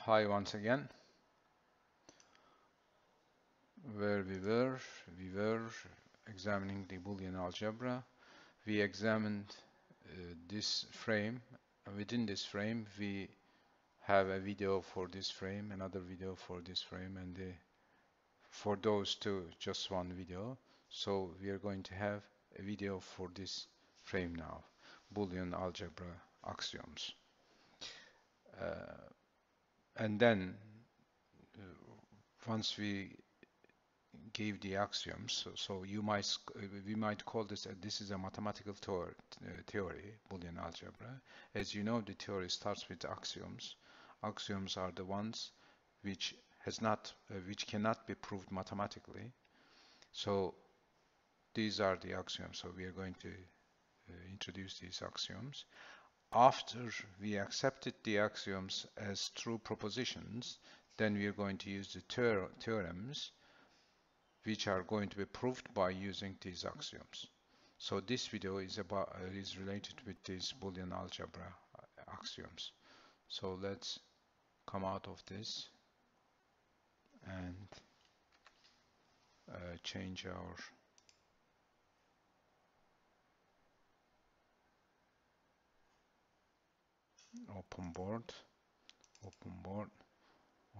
Hi once again. Where we were examining the Boolean algebra. We examined this frame. Within this frame, we have a video for this frame, another video for this frame, and for those two, just one video. So we are going to have a video for this frame now, Boolean algebra axioms. And then once we gave the axioms, so we might call this is a mathematical theory, Boolean algebra. As you know, the theory starts with axioms. Axioms are the ones which cannot be proved mathematically. So these are the axioms. So we are going to introduce these axioms. After we accepted the axioms as true propositions, then we are going to use the theorems, which are going to be proved by using these axioms. So this video is related with these Boolean algebra axioms. So let's come out of this and change our open board.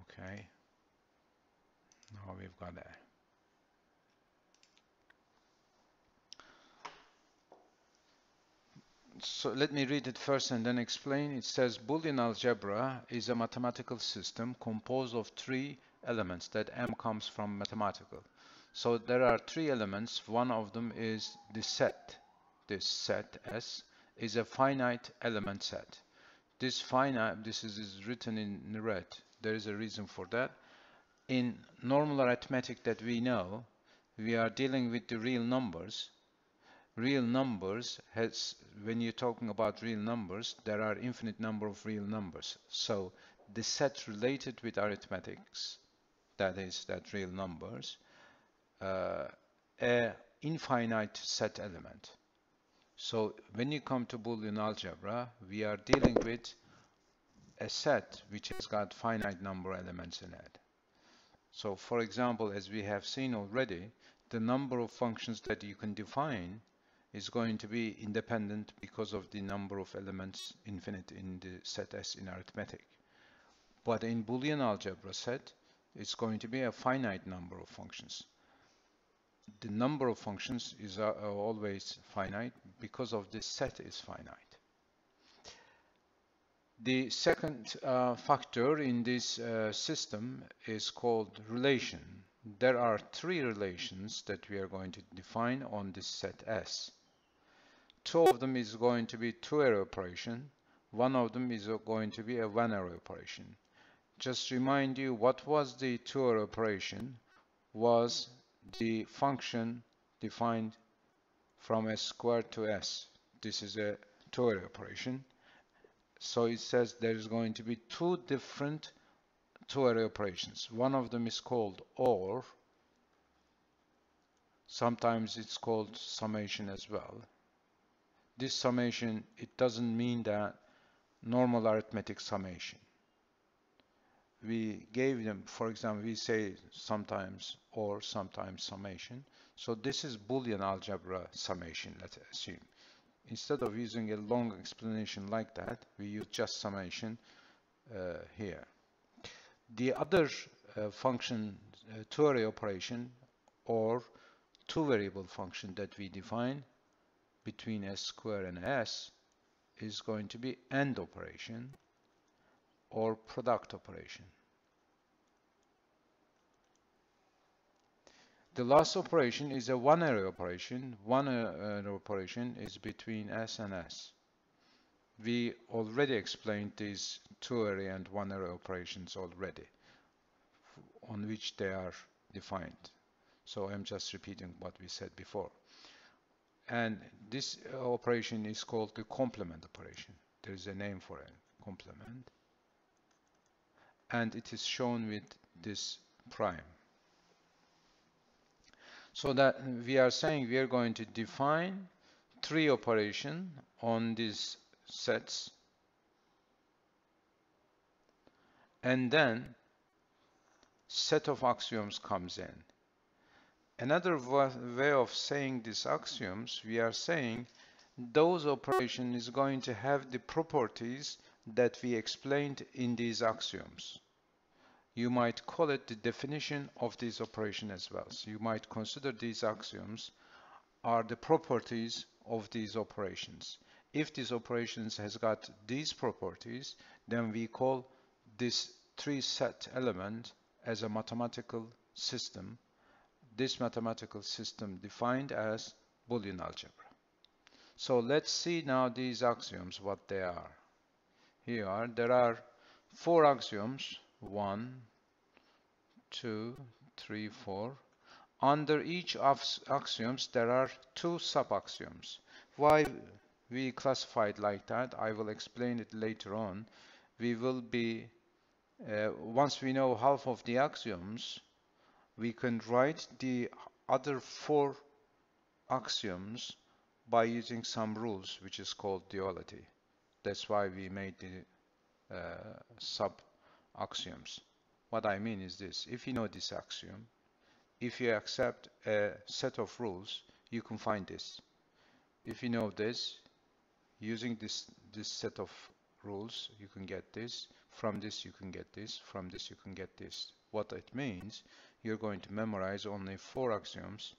Okay, now we've got that. So let me read it first and then explain. It says Boolean algebra is a mathematical system composed of three elements. That M comes from mathematical. So there are three elements. One of them is the set. This set S is a finite element set. This is written in red. There is a reason for that. In normal arithmetic that we know, we are dealing with the real numbers. Real numbers when you're talking about real numbers, there are infinite number of real numbers. So the set related with arithmetics, that is that real numbers, a infinite set element. So when you come to Boolean algebra, we are dealing with a set which has got finite number elements in it. So for example, as we have seen already, the number of functions that you can define is going to be independent because of the number of elements infinite in the set S in arithmetic. But in Boolean algebra set, it's going to be a finite number of functions. The number of functions is always finite because of this set is finite. The second factor in this system is called relation. There are three relations that we are going to define on this set S. Two of them is going to be two-array operation. One of them is going to be a one-array operation. Just remind you, what was the two-array operation? Was the function defined from S squared to S. This is a two-array operation. So it says there is going to be two different two-array operations. One of them is called OR. Sometimes it's called summation as well. This summation, it doesn't mean that normal arithmetic summation. We gave them, for example, we say sometimes OR, sometimes summation. So this is Boolean algebra summation, let's assume. Instead of using a long explanation like that, we use just summation here. The other function, two-array operation, or two-variable function that we define between S squared and S is going to be AND operation or product operation. The last operation is a one-array operation. One-array operation is between S and S. We already explained these two-array and one-array operations already, on which they are defined. So I'm just repeating what we said before. And this operation is called the complement operation. There is a name for it, complement. And it is shown with this prime. So that we are saying we are going to define three operations on these sets and then set of axioms comes in. Another way of saying these axioms, we are saying those operations is going to have the properties that we explained in these axioms. You might call it the definition of these operations as well. So you might consider these axioms are the properties of these operations. If these operations has got these properties, then we call this tree set element as a mathematical system. This mathematical system defined as Boolean algebra. So let's see now these axioms, what they are. Here there are 4 axioms, 1, 2, 3, 4. Under each of axioms there are 2 sub-axioms. Why we classified like that, I will explain it later on. We will be, once we know half of the axioms, we can write the other 4 axioms by using some rules, which is called duality. That's why we made the sub-axioms. What I mean is this: if you know this axiom, if you accept a set of rules, you can find this. If you know this, using this set of rules, you can get this. From this, you can get this. From this, you can get this. What it means, you're going to memorize only 4 axioms,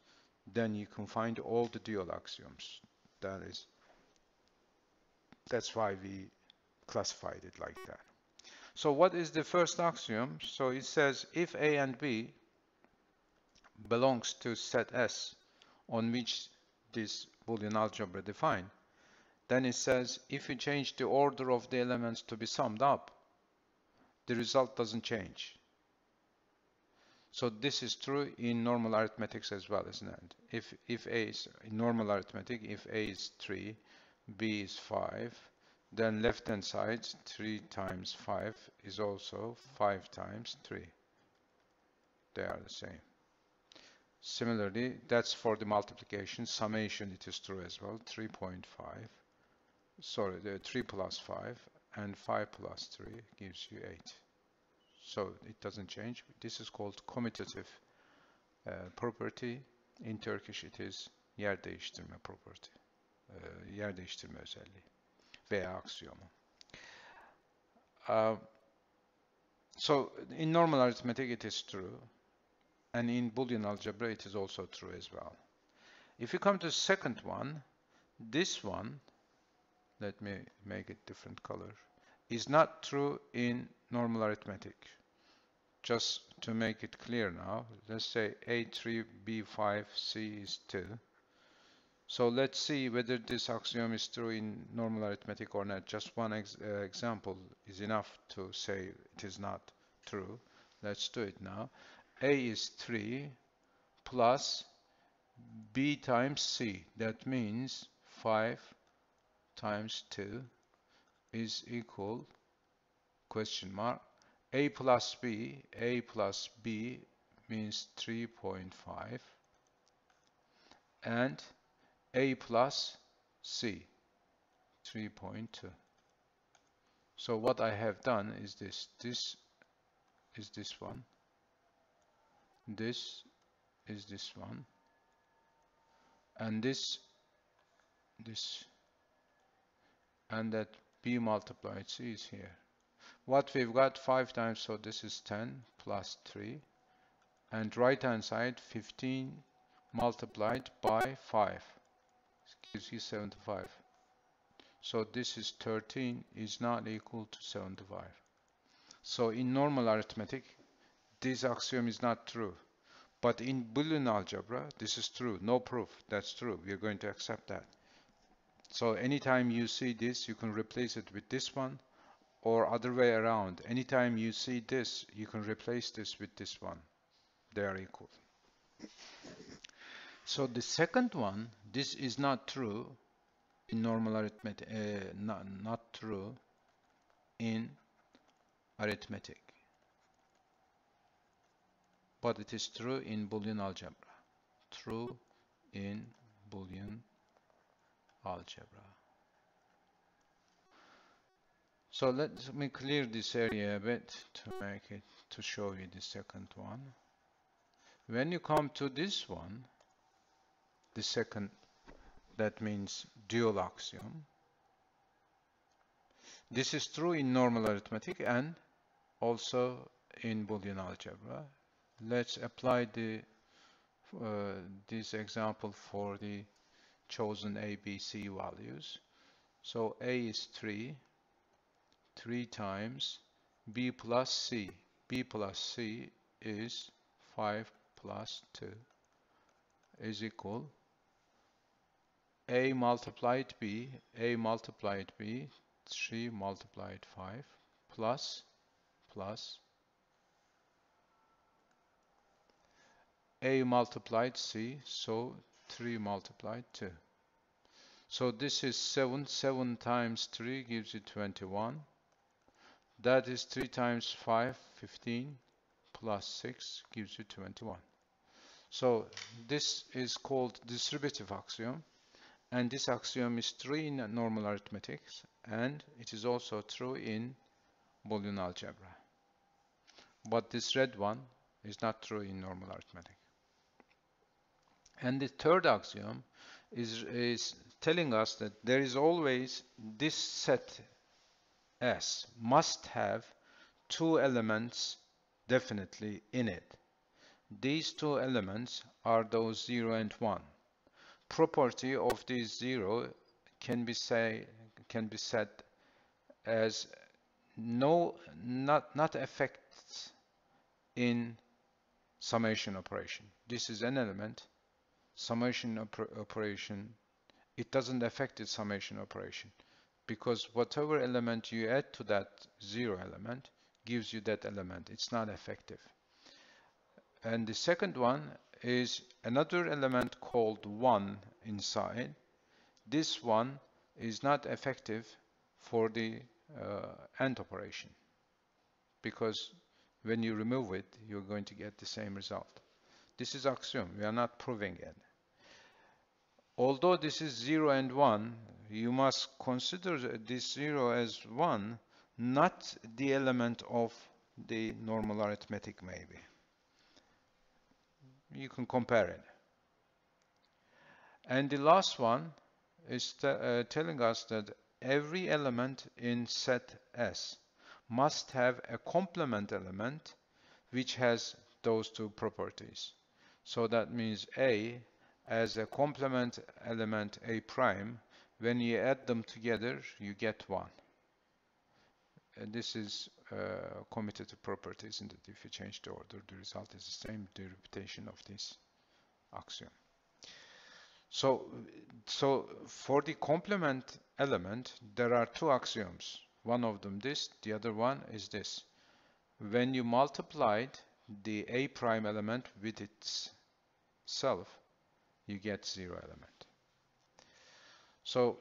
then you can find all the dual axioms. That's why we classified it like that. So what is the first axiom? So it says if A and B belongs to set S on which this Boolean algebra defined, then it says if you change the order of the elements to be summed up, the result doesn't change. So this is true in normal arithmetics as well, isn't it? If A is in normal arithmetic, if A is 3, B is 5, then left hand side 3 times 5 is also 5 times 3. They are the same. Similarly, that's for the multiplication. Summation, it is true as well. 3.5. Sorry, the 3 plus 5 and 5 plus 3 gives you 8. So it doesn't change. This is called commutative property. In Turkish it is yer değiştirme property. Yer değiştirme özelliği veya aksiyomu. So in normal arithmetic it is true, and in Boolean algebra it is also true as well. If you come to the second one, this one, let me make it different color, is not true in normal arithmetic. Just to make it clear now, let's say A3, B5, C is 2. So let's see whether this axiom is true in normal arithmetic or not. Just one example is enough to say it is not true. Let's do it now. A is 3 plus B times C. That means 5 times 2 is equal question mark. A plus B means 3.5, and A plus C, 3.2. So what I have done is this. This is this one. This is this one. And this, and that B multiplied C is here. What we've got 5 times, so this is 10 plus 3, and right hand side 15 multiplied by 5 gives you 75. So this is 13 is not equal to 75. So in normal arithmetic this axiom is not true, but in Boolean algebra this is true. No proof, that's true. We are going to accept that. So anytime you see this, you can replace it with this one, or other way around. Anytime you see this, you can replace this with this one. They are equal. So the second one, this is not true in normal arithmetic, not true in arithmetic, but it is true in Boolean algebra. True in Boolean algebra. So let me clear this area a bit to show you the second one. When you come to this one, the second, that means dual axiom. This is true in normal arithmetic and also in Boolean algebra. Let's apply this example for the chosen A, B, C values. So A is 3 times B plus C. B plus C is 5 plus 2 is equal A multiplied B, 3 multiplied 5 plus A multiplied C, so 3 multiplied 2. So this is 7. 7 times 3 gives you 21. That is 3 times 5, 15, plus 6 gives you 21. So this is called distributive axiom. And this axiom is true in normal arithmetic, and it is also true in Boolean algebra. But this red one is not true in normal arithmetic. And the third axiom is telling us that there is always this set S must have two elements definitely in it. These two elements are those 0 and 1. Property of this 0 can be said as not affects in summation operation. This is an element. Summation operation, it doesn't affect its summation operation because whatever element you add to that 0 element gives you that element. It's not effective. And the second one is another element called 1 inside. This one is not effective for the AND operation because when you remove it, you're going to get the same result. This is axiom. We are not proving it. Although this is 0 and 1, you must consider this 0 as 1, not the element of the normal arithmetic maybe. You can compare it. And the last one is telling us that every element in set S must have a complement element which has those two properties. So that means A as a complement element A prime, when you add them together, you get 1. And this is commutative properties, and if you change the order, the result is the same, the repetition of this axiom. So for the complement element, there are two axioms. One of them this, the other one is this. When you multiplied the A prime element with itself, you get 0 element. So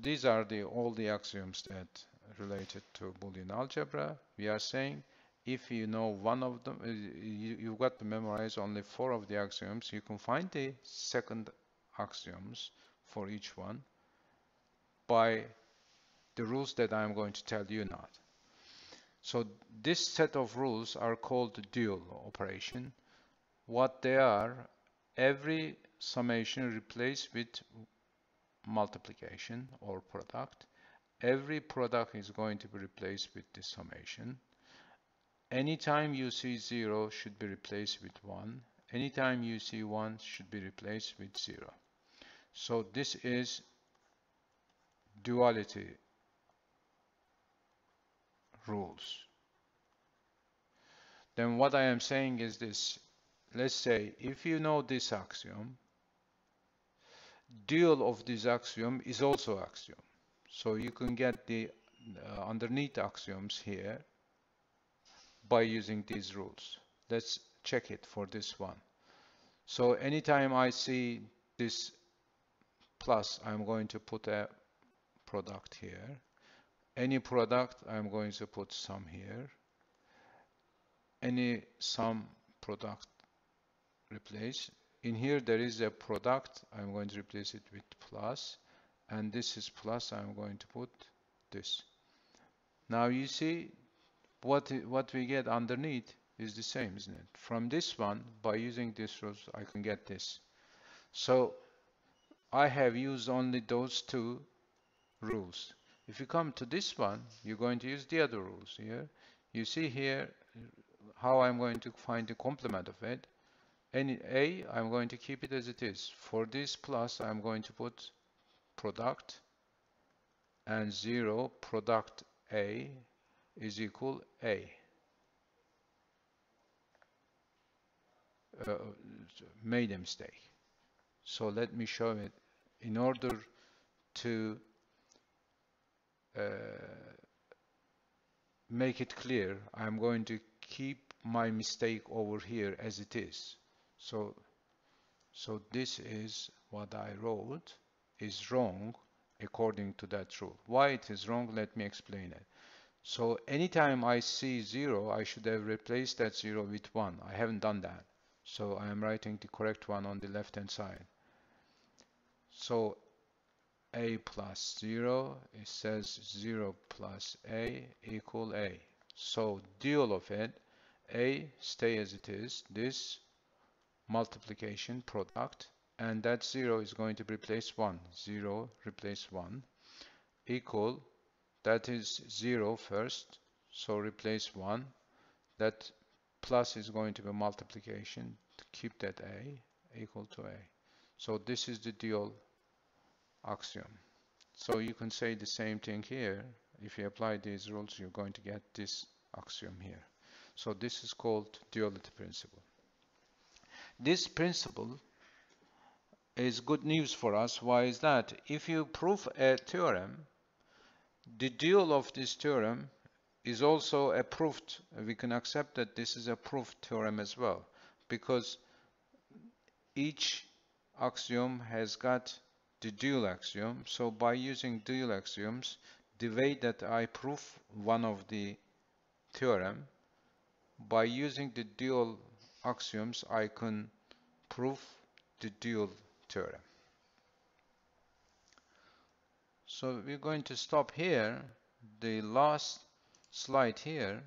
these are all the axioms that related to Boolean algebra. We are saying if you know one of them, you've got to memorize only 4 of the axioms. You can find the second axioms for each one by the rules that I'm going to tell you now. So this set of rules are called the dual operation. What they are, every summation replaced with multiplication or product. Every product is going to be replaced with the summation. Anytime you see 0 should be replaced with 1. Anytime you see 1 should be replaced with 0. So this is duality rules. Then what I am saying is this. Let's say if you know this axiom, dual of this axiom is also axiom. So you can get the underneath axioms here by using these rules. Let's check it for this one. So anytime I see this plus, I'm going to put a product here. Any product, I'm going to put sum here. Any sum product replace. In here there is a product, I'm going to replace it with plus, and this is plus, I'm going to put this. Now you see what we get underneath is the same, isn't it? From this one, by using this rules, I can get this. So I have used only those two rules. If you come to this one, you're going to use the other rules here. You see here how I'm going to find the complement of it. Any A, I'm going to keep it as it is. For this plus, I'm going to put product, and 0 product A is equal A. Made a mistake. So let me show it. In order to make it clear, I'm going to keep my mistake over here as it is. So this is what I wrote is wrong according to that rule. Why it is wrong, let me explain it. So anytime I see 0, I should have replaced that 0 with 1. I haven't done that. So I am writing the correct one on the left hand side. So A plus 0, it says 0 plus A equal A. So dual of it, A stay as it is, this multiplication product, and that 0 is going to replace 1. 0 replace 1 equal, that is 0 first, so replace 1. That plus is going to be multiplication, keep that A equal to A. So this is the dual axiom. So you can say the same thing here. If you apply these rules, you're going to get this axiom here. So this is called duality principle. This principle is good news for us. Why is that? If you prove a theorem, the dual of this theorem is also a proved. We can accept that this is a proved theorem as well, because each axiom has got the dual axiom. So by using dual axioms, the way that I prove one of the theorem, by using the dual axioms, I can prove the dual theorem. So we're going to stop here, the last slide here.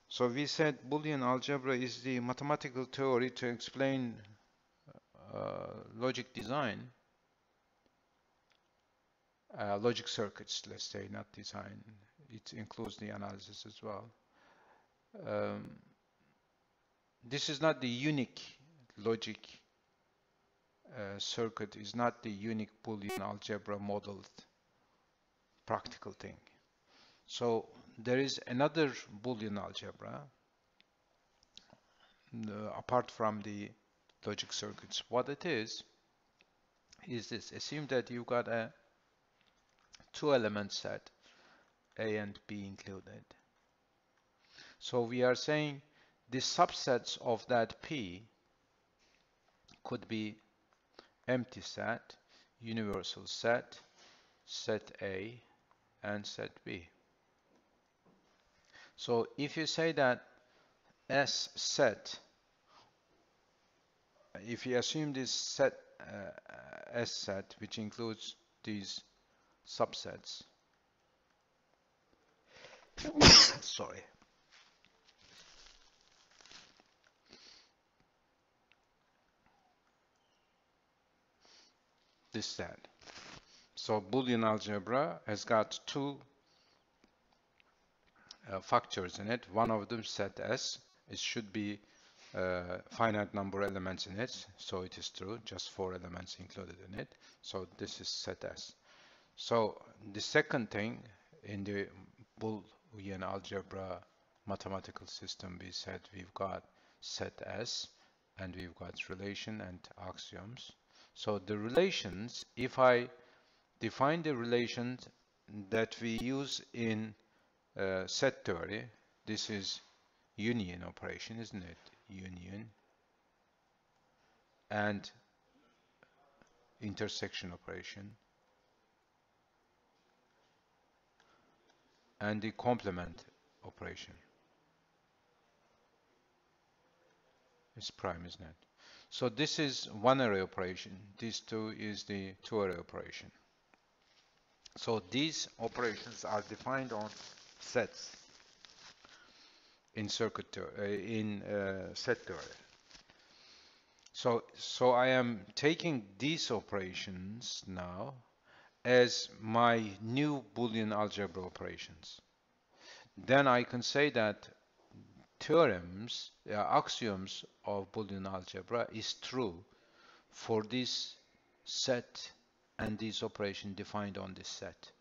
So we said Boolean algebra is the mathematical theory to explain logic design, logic circuits, let's say, not design. It includes the analysis as well. This is not the unique logic circuit, is not the unique Boolean algebra modeled practical thing. So there is another Boolean algebra apart from the logic circuits. What it is this. Assume that you've got a two-element set, A and B included. So we are saying the subsets of that P could be empty set, universal set, set A, and set B. So if you say that S set, if you assume this set S set, which includes these subsets, sorry, this set. So Boolean algebra has got two factors in it. One of them set S. It should be finite number of elements in it, so it is true, just 4 elements included in it. So this is set S. So the second thing in the Boolean algebra mathematical system, we said we've got set S and we've got relation and axioms. So the relations, if I define the relations that we use in set theory, this is union operation, isn't it? Union and intersection operation and the complement operation. It's prime, isn't it? So this is one array operation. This two is the two array operation. So these operations are defined on sets in set theory. So I am taking these operations now as my new Boolean algebra operations. Then I can say that theorems, axioms of Boolean algebra is true for this set and this operation defined on this set.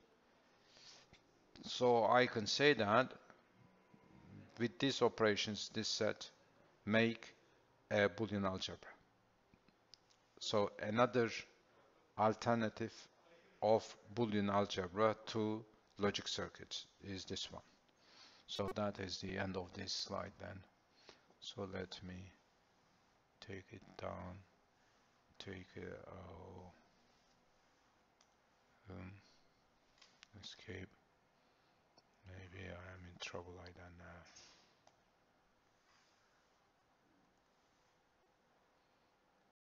So I can say that with these operations, this set make a Boolean algebra. So another alternative of Boolean algebra to logic circuits is this one. So that is the end of this slide then. So let me take it down, take it, escape. Maybe I am in trouble, I don't know.